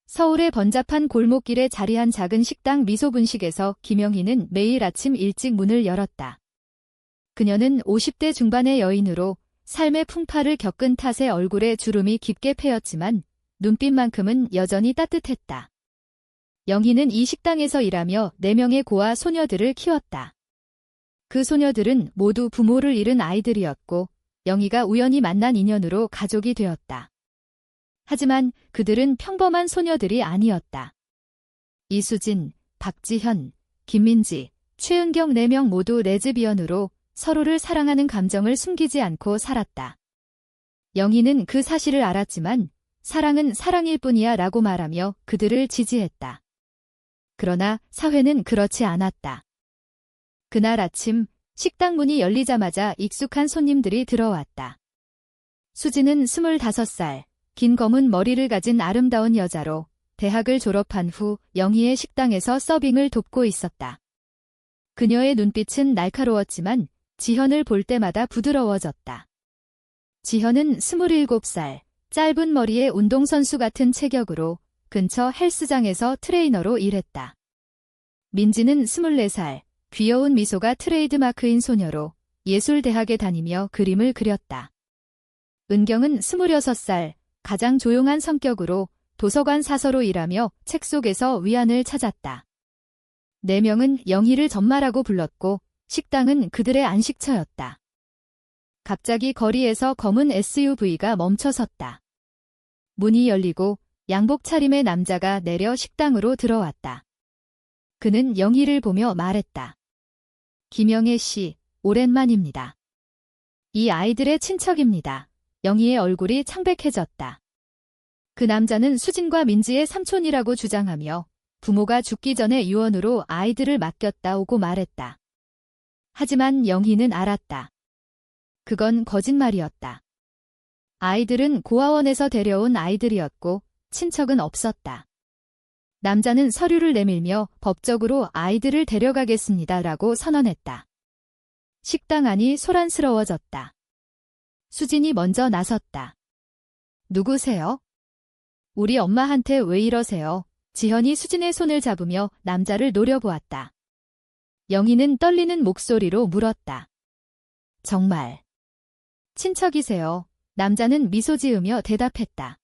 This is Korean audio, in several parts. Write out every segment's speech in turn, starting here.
서울의 번잡한 골목길에 자리한 작은 식당 미소분식에서 김영희는 매일 아침 일찍 문을 열었다. 그녀는 50대 중반의 여인으로 삶의 풍파를 겪은 탓에 얼굴에 주름이 깊게 패였지만 눈빛만큼은 여전히 따뜻했다. 영희는 이 식당에서 일하며 4명의 고아 소녀들을 키웠다. 그 소녀들은 모두 부모를 잃은 아이들이었고 영희가 우연히 만난 인연으로 가족이 되었다. 하지만 그들은 평범한 소녀들이 아니었다. 이수진, 박지현, 김민지, 최은경 4명 모두 레즈비언으로 서로를 사랑하는 감정을 숨기지 않고 살았다. 영희는 그 사실을 알았지만 사랑은 사랑일 뿐이야 라고 말하며 그들을 지지했다. 그러나 사회는 그렇지 않았다. 그날 아침 식당 문이 열리자마자 익숙한 손님들이 들어왔다. 수지는 25살, 긴 검은 머리를 가진 아름다운 여자로 대학을 졸업한 후 영희의 식당에서 서빙을 돕고 있었다. 그녀의 눈빛은 날카로웠지만 지현을 볼 때마다 부드러워졌다. 지현은 27살, 짧은 머리에 운동선수 같은 체격으로 근처 헬스장에서 트레이너로 일했다. 민지는 24살, 귀여운 미소가 트레이드마크인 소녀로 예술대학에 다니며 그림을 그렸다. 은경은 26살, 가장 조용한 성격으로 도서관 사서로 일하며 책 속에서 위안을 찾았다. 4명은 영희를 전마라고 불렀고 식당은 그들의 안식처였다. 갑자기 거리에서 검은 SUV가 멈춰섰다. 문이 열리고 양복 차림의 남자가 내려 식당으로 들어왔다. 그는 영희를 보며 말했다. 김영애 씨, 오랜만입니다. 이 아이들의 친척입니다. 영희의 얼굴이 창백해졌다. 그 남자는 수진과 민지의 삼촌이라고 주장하며 부모가 죽기 전에 유언으로 아이들을 맡겼다 오고 말했다. 하지만 영희는 알았다. 그건 거짓말이었다. 아이들은 고아원에서 데려온 아이들이었고 친척은 없었다. 남자는 서류를 내밀며 법적으로 아이들을 데려가겠습니다 라고 선언했다. 식당 안이 소란스러워졌다. 수진이 먼저 나섰다. 누구세요? 우리 엄마한테 왜 이러세요? 지현이 수진의 손을 잡으며 남자를 노려보았다. 영희는 떨리는 목소리로 물었다. 정말 친척이세요? 남자는 미소 지으며 대답했다.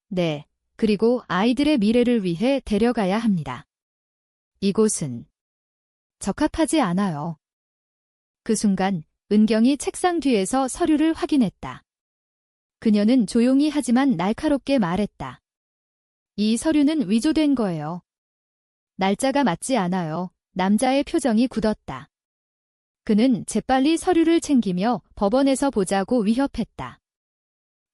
네, 그리고 아이들의 미래를 위해 데려가야 합니다. 이곳은 적합하지 않아요. 그 순간 은경이 책상 뒤에서 서류를 확인했다. 그녀는 조용히 하지만 날카롭게 말했다. 이 서류는 위조된 거예요. 날짜가 맞지 않아요. 남자의 표정이 굳었다. 그는 재빨리 서류를 챙기며 법원에서 보자고 위협했다.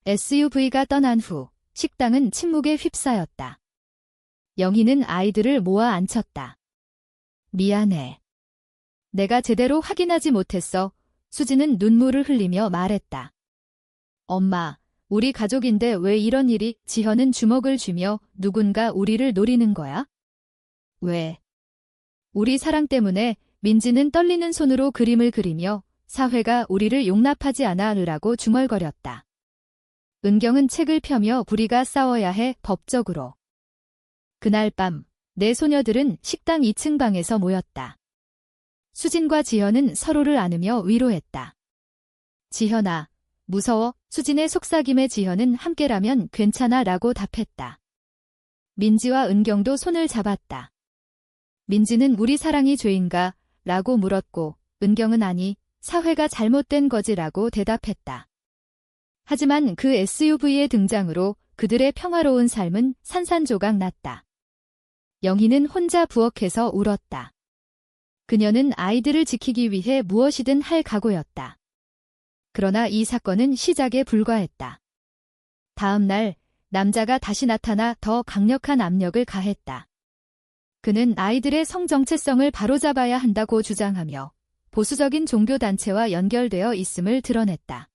SUV가 떠난 후 식당은 침묵에 휩싸였다. 영희는 아이들을 모아 앉혔다. 미안해. 내가 제대로 확인하지 못했어. 수지는 눈물을 흘리며 말했다. 엄마, 우리 가족인데 왜 이런 일이? 지현은 주먹을 쥐며 누군가 우리를 노리는 거야? 왜? 우리 사랑 때문에. 민지는 떨리는 손으로 그림을 그리며 사회가 우리를 용납하지 않아라고 중얼거렸다. 은경은 책을 펴며 우리가 싸워야 해, 법적으로. 그날 밤, 4소녀들은 식당 2층 방에서 모였다. 수진과 지현은 서로를 안으며 위로했다. 지현아, 무서워. 수진의 속삭임에 지현은 함께라면 괜찮아 라고 답했다. 민지와 은경도 손을 잡았다. 민지는 우리 사랑이 죄인가? 라고 물었고 은경은 아니, 사회가 잘못된 거지라고 대답했다. 하지만 그 SUV의 등장으로 그들의 평화로운 삶은 산산조각 났다. 영희는 혼자 부엌에서 울었다. 그녀는 아이들을 지키기 위해 무엇이든 할 각오였다. 그러나 이 사건은 시작에 불과했다. 다음 날 남자가 다시 나타나 더 강력한 압력을 가했다. 그는 아이들의 성정체성을 바로잡아야 한다고 주장하며 보수적인 종교단체와 연결되어 있음을 드러냈다.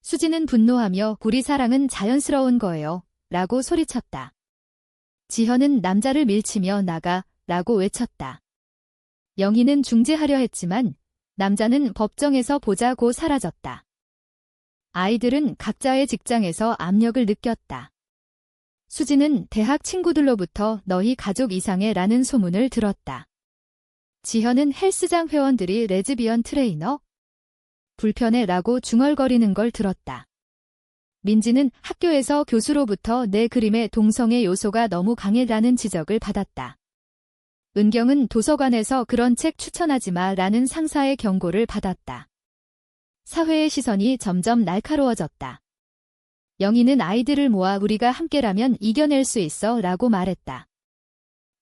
수지는 분노하며 우리 사랑은 자연스러운 거예요 라고 소리쳤다. 지현은 남자를 밀치며 나가 라고 외쳤다. 영희는 중재하려 했지만 남자는 법정에서 보자고 사라졌다. 아이들은 각자의 직장에서 압력을 느꼈다. 수지는 대학 친구들로부터 너희 가족 이상해라는 소문을 들었다. 지현은 헬스장 회원들이 레즈비언 트레이너? 불편해라고 중얼거리는 걸 들었다. 민지는 학교에서 교수로부터 내 그림의 동성애 요소가 너무 강해라는 지적을 받았다. 은경은 도서관에서 그런 책 추천하지 마라는 상사의 경고를 받았다. 사회의 시선이 점점 날카로워졌다. 영희는 아이들을 모아 우리가 함께라면 이겨낼 수 있어 라고 말했다.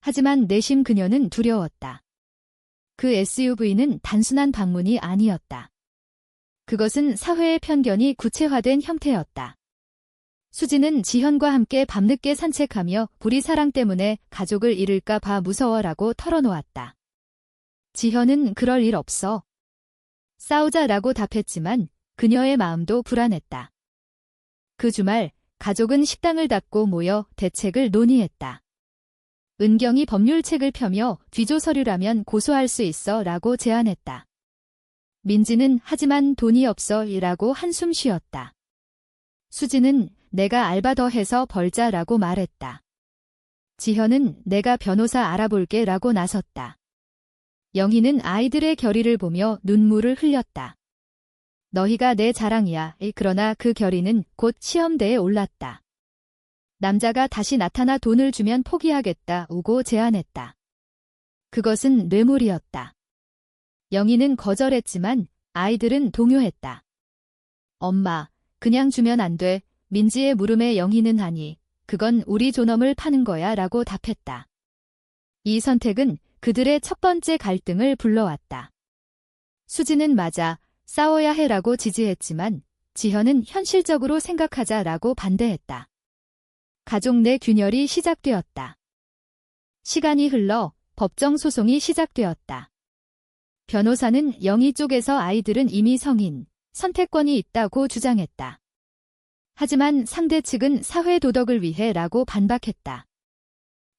하지만 내심 그녀는 두려웠다. 그 SUV는 단순한 방문이 아니었다. 그것은 사회의 편견이 구체화된 형태였다. 수지는 지현과 함께 밤늦게 산책하며 우리 사랑 때문에 가족을 잃을까 봐 무서워라고 털어놓았다. 지현은 그럴 일 없어. 싸우자라고 답했지만 그녀의 마음도 불안했다. 그 주말 가족은 식당을 닫고 모여 대책을 논의했다. 은경이 법률책을 펴며 위조 서류라면 고소할 수 있어 라고 제안했다. 민지는 하지만 돈이 없어 이라고 한숨 쉬었다. 수지는 내가 알바 더 해서 벌자라고 말했다. 지현은 내가 변호사 알아볼게 라고 나섰다. 영희는 아이들의 결의를 보며 눈물을 흘렸다. 너희가 내 자랑이야. 그러나 그 결의는 곧 시험대에 올랐다. 남자가 다시 나타나 돈을 주면 포기하겠다 우고 제안했다. 그것은 뇌물이었다. 영희는 거절했지만 아이들은 동요했다. 엄마, 그냥 주면 안 돼. 민지의 물음에 영희는 아니, 그건 우리 존엄을 파는 거야 라고 답했다. 이 선택은 그들의 첫 번째 갈등을 불러왔다. 수지는 맞아, 싸워야 해라고 지지했지만 지현은 현실적으로 생각하자라고 반대했다. 가족 내 균열이 시작되었다. 시간이 흘러 법정 소송이 시작되었다. 변호사는 영희 쪽에서 아이들은 이미 성인, 선택권이 있다고 주장했다. 하지만 상대 측은 사회 도덕을 위해 라고 반박했다.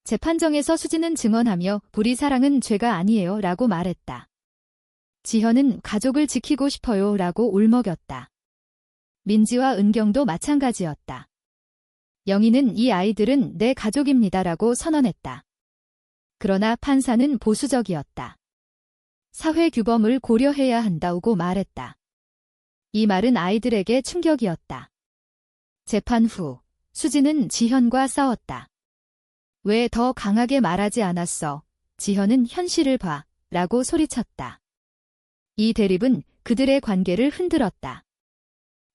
재판정에서 수지는 증언하며 우리 사랑은 죄가 아니에요 라고 말했다. 지현은 가족을 지키고 싶어요 라고 울먹였다. 민지와 은경도 마찬가지였다. 영희는 이 아이들은 내 가족입니다 라고 선언했다. 그러나 판사는 보수적이었다. 사회 규범을 고려해야 한다고 말했다. 이 말은 아이들에게 충격이었다. 재판 후 수지는 지현과 싸웠다. 왜 더 강하게 말하지 않았어? 지현은 현실을 봐 라고 소리쳤다. 이 대립은 그들의 관계를 흔들었다.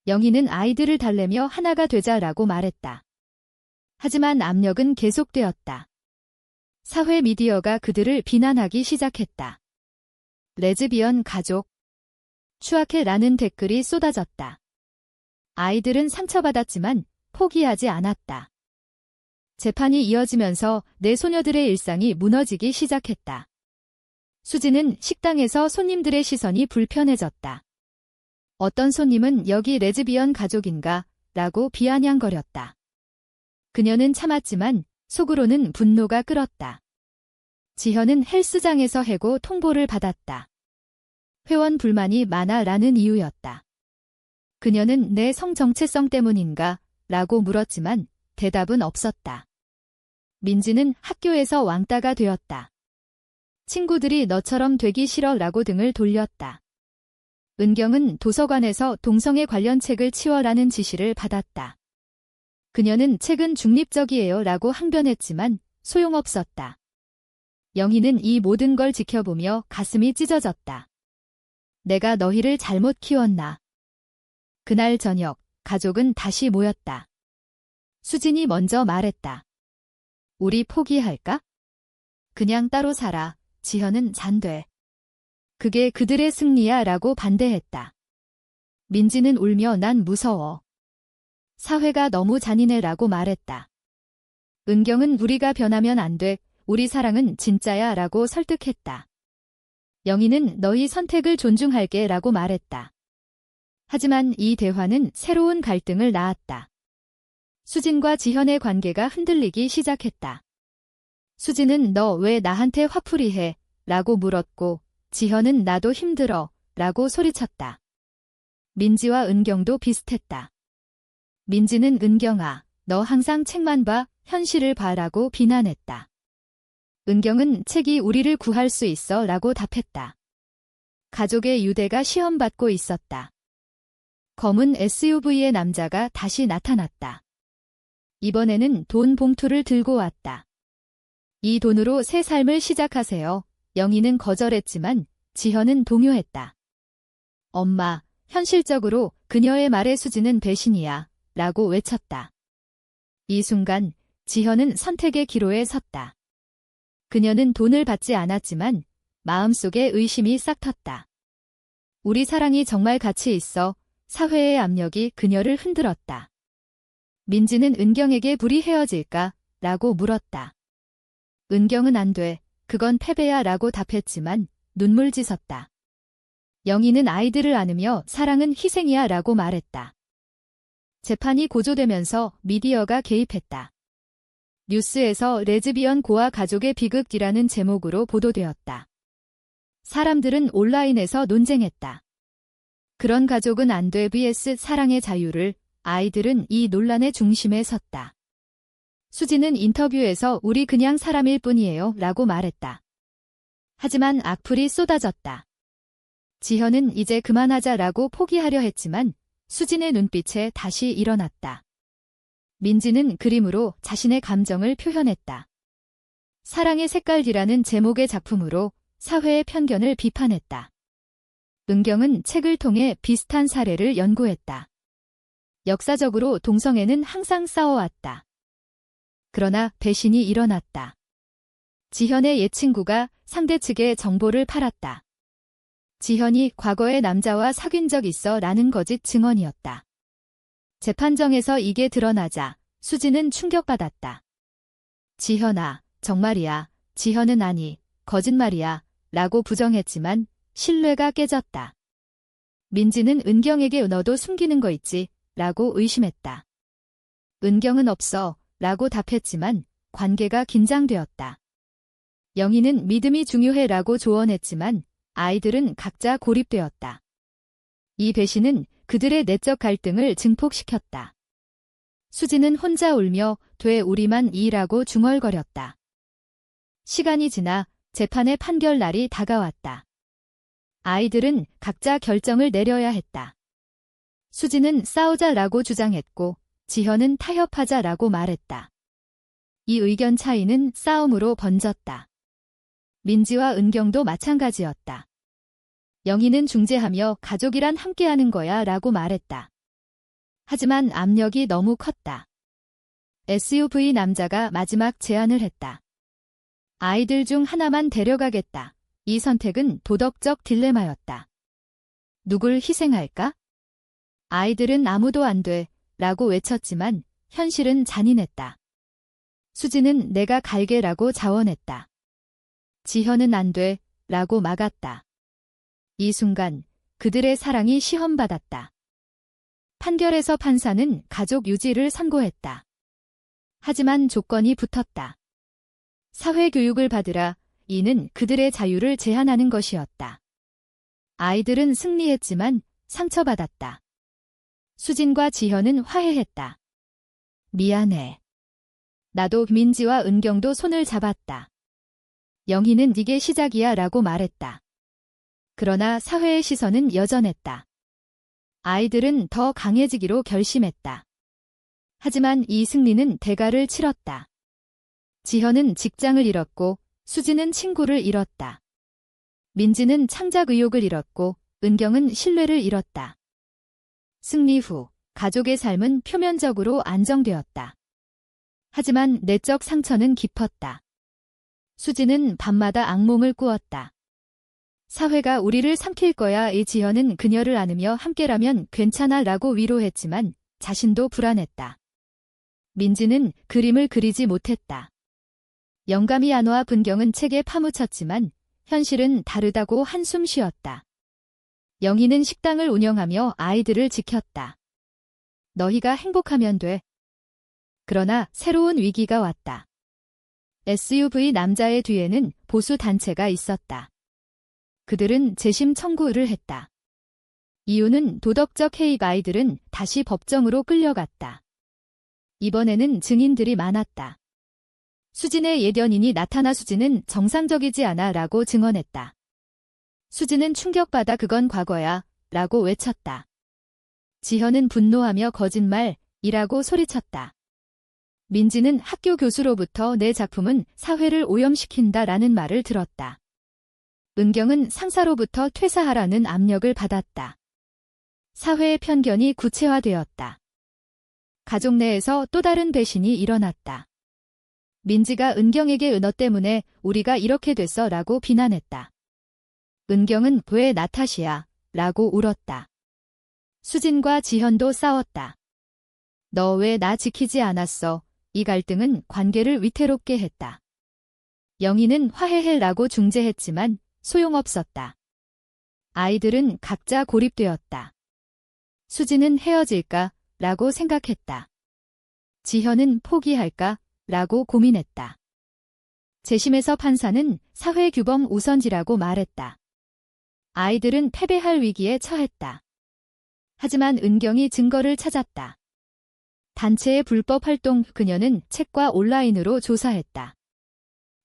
영희는 아이들을 달래며 하나가 되자라고 말했다. 하지만 압력은 계속되었다. 사회 미디어가 그들을 비난하기 시작했다. 레즈비언 가족. 추악해라는 댓글이 쏟아졌다. 아이들은 상처받았지만 포기하지 않았다. 재판이 이어지면서 내 소녀들의 일상이 무너지기 시작했다. 수지는 식당에서 손님들의 시선이 불편해졌다. 어떤 손님은 여기 레즈비언 가족인가? 라고 비아냥거렸다. 그녀는 참았지만 속으로는 분노가 끓었다. 지현은 헬스장에서 해고 통보를 받았다. 회원 불만이 많아라는 이유였다. 그녀는 내 성 정체성 때문인가? 라고 물었지만 대답은 없었다. 민지는 학교에서 왕따가 되었다. 친구들이 너처럼 되기 싫어 라고 등을 돌렸다. 은경은 도서관에서 동성애 관련 책을 치워라는 지시를 받았다. 그녀는 책은 중립적이에요 라고 항변했지만 소용없었다. 영희는 이 모든 걸 지켜보며 가슴이 찢어졌다. 내가 너희를 잘못 키웠나. 그날 저녁 가족은 다시 모였다. 수진이 먼저 말했다. 우리 포기할까? 그냥 따로 살아. 지현은 잔돼. 그게 그들의 승리야 라고 반대했다. 민지는 울며 난 무서워. 사회가 너무 잔인해 라고 말했다. 은경은 우리가 변하면 안 돼. 우리 사랑은 진짜야 라고 설득했다. 영희는 너희 선택을 존중할게 라고 말했다. 하지만 이 대화는 새로운 갈등을 낳았다. 수진과 지현의 관계가 흔들리기 시작했다. 수진은 너 왜 나한테 화풀이 해? 라고 물었고 지현은 나도 힘들어 라고 소리쳤다. 민지와 은경도 비슷했다. 민지는 은경아, 너 항상 책만 봐. 현실을 봐라고 비난했다. 은경은 책이 우리를 구할 수 있어 라고 답했다. 가족의 유대가 시험받고 있었다. 검은 SUV의 남자가 다시 나타났다. 이번에는 돈 봉투를 들고 왔다. 이 돈으로 새 삶을 시작하세요. 영희는 거절했지만 지현은 동요했다. 엄마, 현실적으로 그녀의 말에 수지는 배신이야 라고 외쳤다. 이 순간 지현은 선택의 기로에 섰다. 그녀는 돈을 받지 않았지만 마음속에 의심이 싹 텄다. 우리 사랑이 정말 가치 있어. 사회의 압력이 그녀를 흔들었다. 민지는 은경에게 불이 헤어질까? 라고 물었다. 은경은 안 돼. 그건 패배야 라고 답했지만 눈물 지섰다. 영희는 아이들을 안으며 사랑은 희생이야 라고 말했다. 재판이 고조되면서 미디어가 개입했다. 뉴스에서 레즈비언 고아 가족의 비극이라는 제목으로 보도되었다. 사람들은 온라인에서 논쟁했다. 그런 가족은 안 돼 vs 사랑의 자유를. 아이들은 이 논란의 중심에 섰다. 수지는 인터뷰에서 우리 그냥 사람일 뿐이에요 라고 말했다. 하지만 악플이 쏟아졌다. 지현은 이제 그만하자라고 포기하려 했지만 수진의 눈빛에 다시 일어났다. 민지는 그림으로 자신의 감정을 표현했다. 사랑의 색깔이라는 제목의 작품으로 사회의 편견을 비판했다. 은경은 책을 통해 비슷한 사례를 연구했다. 역사적으로 동성애는 항상 싸워왔다. 그러나 배신이 일어났다. 지현의 옛 친구가 상대 측에 정보를 팔았다. 지현이 과거에 남자와 사귄 적 있어 라는 거짓 증언이었다. 재판정에서 이게 드러나자 수지는 충격받았다. 지현아, 정말이야. 지현은 아니, 거짓말이야. 라고 부정했지만 신뢰가 깨졌다. 민지는 은경에게 너도 숨기는 거 있지? 라고 의심했다. 은경은 없어. 라고 답했지만 관계가 긴장되었다. 영희는 믿음이 중요해 라고 조언했지만 아이들은 각자 고립되었다. 이 배신은 그들의 내적 갈등을 증폭시켰다. 수지는 혼자 울며 돼 우리만 이라고 중얼거렸다. 시간이 지나 재판의 판결 날이 다가왔다. 아이들은 각자 결정을 내려야 했다. 수지는 싸우자라고 주장했고 지현은 타협하자라고 말했다. 이 의견 차이는 싸움으로 번졌다. 민지와 은경도 마찬가지였다. 영희는 중재하며 가족이란 함께하는 거야 라고 말했다. 하지만 압력이 너무 컸다. SUV 남자가 마지막 제안을 했다. 아이들 중 하나만 데려가겠다. 이 선택은 도덕적 딜레마였다. 누굴 희생할까? 아이들은 아무도 안 돼. 라고 외쳤지만 현실은 잔인했다. 수지는 내가 갈게라고 자원했다. 지현은 안 돼. 라고 막았다. 이 순간 그들의 사랑이 시험받았다. 판결에서 판사는 가족 유지를 선고했다. 하지만 조건이 붙었다. 사회교육을 받으라. 이는 그들의 자유를 제한하는 것이었다. 아이들은 승리했지만 상처받았다. 수진과 지현은 화해했다. 미안해. 나도 민지와 은경도 손을 잡았다. 영희는 이게 시작이야 라고 말했다. 그러나 사회의 시선은 여전했다. 아이들은 더 강해지기로 결심했다. 하지만 이 승리는 대가를 치렀다. 지현은 직장을 잃었고 수지는 친구를 잃었다. 민지는 창작 의욕을 잃었고 은경은 신뢰를 잃었다. 승리 후 가족의 삶은 표면적으로 안정되었다. 하지만 내적 상처는 깊었다. 수지는 밤마다 악몽을 꾸었다. 사회가 우리를 삼킬 거야. 이 지현은 그녀를 안으며 함께라면 괜찮아 라고 위로했지만 자신도 불안했다. 민지는 그림을 그리지 못했다. 영감이 안 와. 분경은 책에 파묻혔지만 현실은 다르다고 한숨 쉬었다. 영희는 식당을 운영하며 아이들을 지켰다. 너희가 행복하면 돼. 그러나 새로운 위기가 왔다. SUV 남자의 뒤에는 보수 단체가 있었다. 그들은 재심 청구를 했다. 이유는 도덕적 해이가. 아이들은 다시 법정으로 끌려갔다. 이번에는 증인들이 많았다. 수진의 옛 연인이 나타나 수진은 정상적이지 않아 라고 증언했다. 수진은 충격받아 그건 과거야 라고 외쳤다. 지현은 분노하며 거짓말이라고 소리쳤다. 민지는 학교 교수로부터 내 작품은 사회를 오염시킨다 라는 말을 들었다. 은경은 상사로부터 퇴사하라는 압력을 받았다. 사회의 편견이 구체화되었다. 가족 내에서 또 다른 배신이 일어났다. 민지가 은경에게 은어 때문에 우리가 이렇게 됐어 라고 비난했다. 은경은 왜 나 탓이야 라고 울었다. 수진과 지현도 싸웠다. 너 왜 나 지키지 않았어? 이 갈등은 관계를 위태롭게 했다. 영희는 화해해라고 중재했지만 소용없었다. 아이들은 각자 고립되었다. 수진은 헤어질까? 라고 생각했다. 지현은 포기할까? 라고 고민했다. 재심에서 판사는 사회규범 우선지라고 말했다. 아이들은 패배할 위기에 처했다. 하지만 은경이 증거를 찾았다. 단체의 불법 활동 그녀는 책과 온라인으로 조사했다.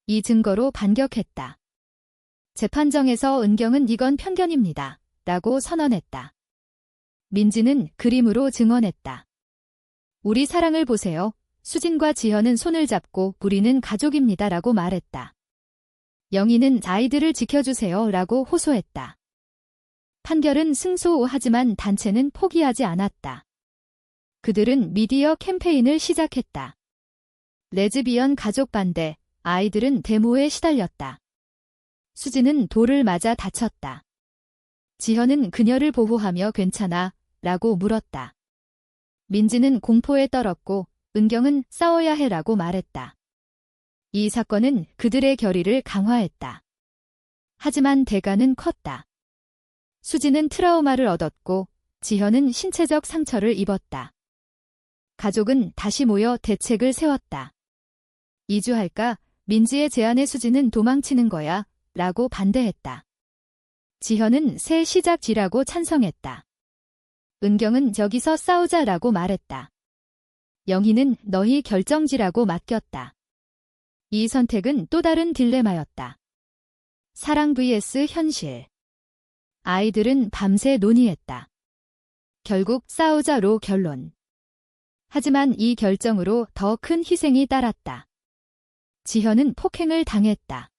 이 증거로 반격했다. 재판정에서 은경은 이건 편견입니다. 라고 선언했다. 민지는 그림으로 증언했다. 우리 사랑을 보세요. 수진과 지현은 손을 잡고 우리는 가족입니다. 라고 말했다. 영희는 아이들을 지켜주세요. 라고 호소했다. 판결은 승소하지만 단체는 포기하지 않았다. 그들은 미디어 캠페인을 시작했다. 레즈비언 가족 반대, 아이들은 데모에 시달렸다. 수진은 돌을 맞아 다쳤다. 지현은 그녀를 보호하며 괜찮아? 라고 물었다. 민지는 공포에 떨었고 은경은 싸워야 해라고 말했다. 이 사건은 그들의 결의를 강화했다. 하지만 대가는 컸다. 수진은 트라우마를 얻었고 지현은 신체적 상처를 입었다. 가족은 다시 모여 대책을 세웠다. 이주할까? 민지의 제안에 수진은 도망치는 거야 라고 반대했다. 지현은 새 시작지라고 찬성했다. 은경은 저기서 싸우자라고 말했다. 영희는 너희 결정지라고 맡겼다. 이 선택은 또 다른 딜레마였다. 사랑 vs 현실. 아이들은 밤새 논의했다. 결국 싸우자로 결론. 하지만 이 결정으로 더 큰 희생이 따랐다. 지현은 폭행을 당했다.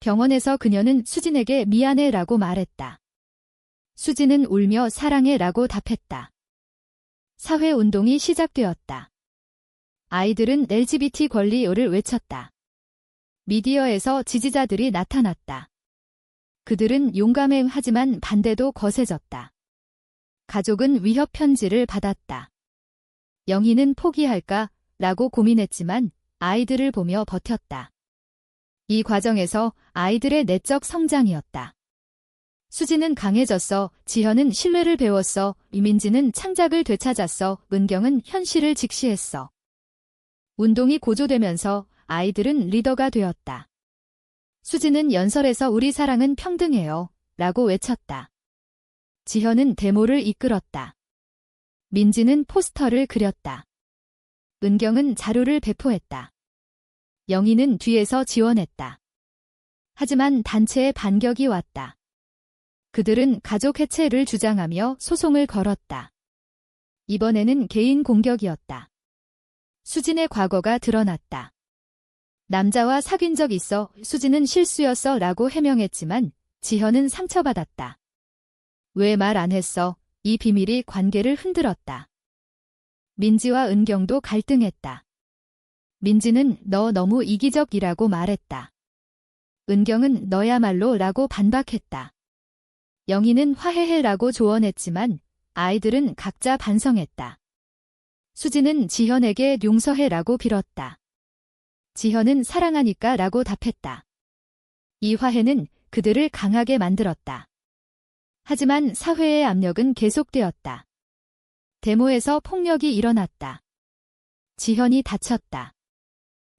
병원에서 그녀는 수진에게 미안해라고 말했다. 수진은 울며 사랑해라고 답했다. 사회운동이 시작되었다. 아이들은 LGBT 권리를 외쳤다. 미디어에서 지지자들이 나타났다. 그들은 용감해 하지만 반대도 거세졌다. 가족은 위협 편지를 받았다. 영희는 포기할까? 라고 고민했지만 아이들을 보며 버텼다. 이 과정에서 아이들의 내적 성장이었다. 수진은 강해졌어. 지현은 신뢰를 배웠어. 이민지는 창작을 되찾았어. 은경은 현실을 직시했어. 운동이 고조되면서 아이들은 리더가 되었다. 수진은 연설에서 우리 사랑은 평등해요. 라고 외쳤다. 지현은 데모를 이끌었다. 민지는 포스터를 그렸다. 은경은 자료를 배포했다. 영희는 뒤에서 지원했다. 하지만 단체의 반격이 왔다. 그들은 가족 해체를 주장하며 소송을 걸었다. 이번에는 개인 공격이었다. 수진의 과거가 드러났다. 남자와 사귄 적 있어. 수진은 실수였어 라고 해명했지만 지현은 상처받았다. 왜 말 안 했어? 이 비밀이 관계를 흔들었다. 민지와 은경도 갈등했다. 민지는 너 너무 이기적이라고 말했다. 은경은 너야말로 라고 반박했다. 영희는 화해해라고 조언했지만 아이들은 각자 반성했다. 수진은 지현에게 용서해라고 빌었다. 지현은 사랑하니까 라고 답했다. 이 화해는 그들을 강하게 만들었다. 하지만 사회의 압력은 계속되었다. 데모에서 폭력이 일어났다. 지현이 다쳤다.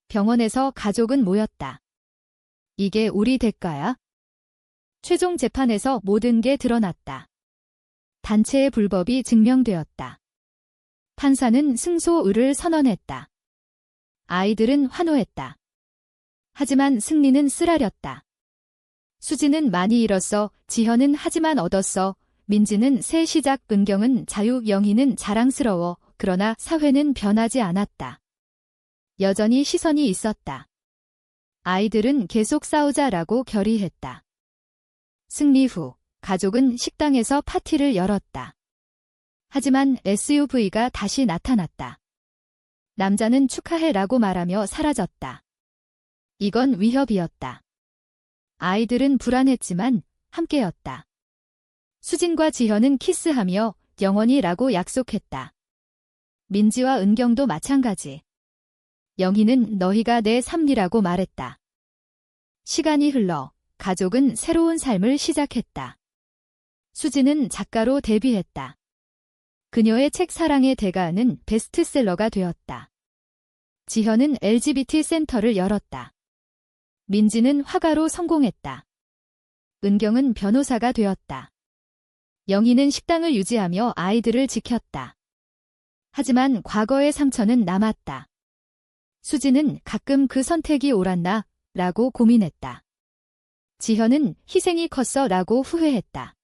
병원에서 가족은 모였다. 이게 우리 대가야? 최종 재판에서 모든 게 드러났다. 단체의 불법이 증명되었다. 판사는 승소의를 선언했다. 아이들은 환호했다. 하지만 승리는 쓰라렸다. 수지는 많이 잃었어. 지현은 하지만 얻었어. 민지는 새 시작. 은경은 자유. 영희는 자랑스러워. 그러나 사회는 변하지 않았다. 여전히 시선이 있었다. 아이들은 계속 싸우자라고 결의했다. 승리 후 가족은 식당에서 파티를 열었다. 하지만 SUV가 다시 나타났다. 남자는 축하해라고 말하며 사라졌다. 이건 위협이었다. 아이들은 불안했지만 함께였다. 수진과 지현은 키스하며 영원히라고 약속했다. 민지와 은경도 마찬가지. 영희는 너희가 내 삶이라고 말했다. 시간이 흘러 가족은 새로운 삶을 시작했다. 수지는 작가로 데뷔했다. 그녀의 책 사랑의 대가는 베스트셀러가 되었다. 지현은 LGBT 센터를 열었다. 민지는 화가로 성공했다. 은경은 변호사가 되었다. 영희는 식당을 유지하며 아이들을 지켰다. 하지만 과거의 상처는 남았다. 수지는 가끔 그 선택이 옳았나? 라고 고민했다. 지현은 희생이 컸어 라고 후회했다.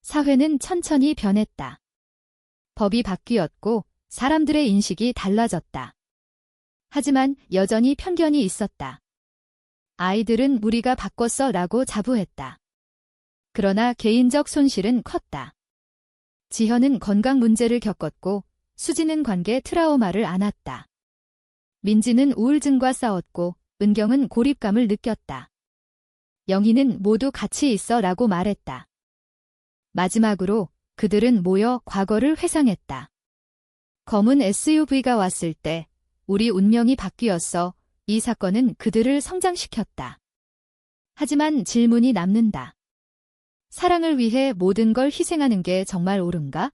사회는 천천히 변했다. 법이 바뀌었고 사람들의 인식이 달라졌다. 하지만 여전히 편견이 있었다. 아이들은 우리가 바꿨어 라고 자부했다. 그러나 개인적 손실은 컸다. 지현은 건강 문제를 겪었고 수지는 관계 트라우마를 안았다. 민지는 우울증과 싸웠고 은경은 고립감을 느꼈다. 영희는 모두 같이 있어 라고 말했다. 마지막으로 그들은 모여 과거를 회상했다. 검은 SUV가 왔을 때 우리 운명이 바뀌었어. 이 사건은 그들을 성장시켰다. 하지만 질문이 남는다. 사랑을 위해 모든 걸 희생하는 게 정말 옳은가?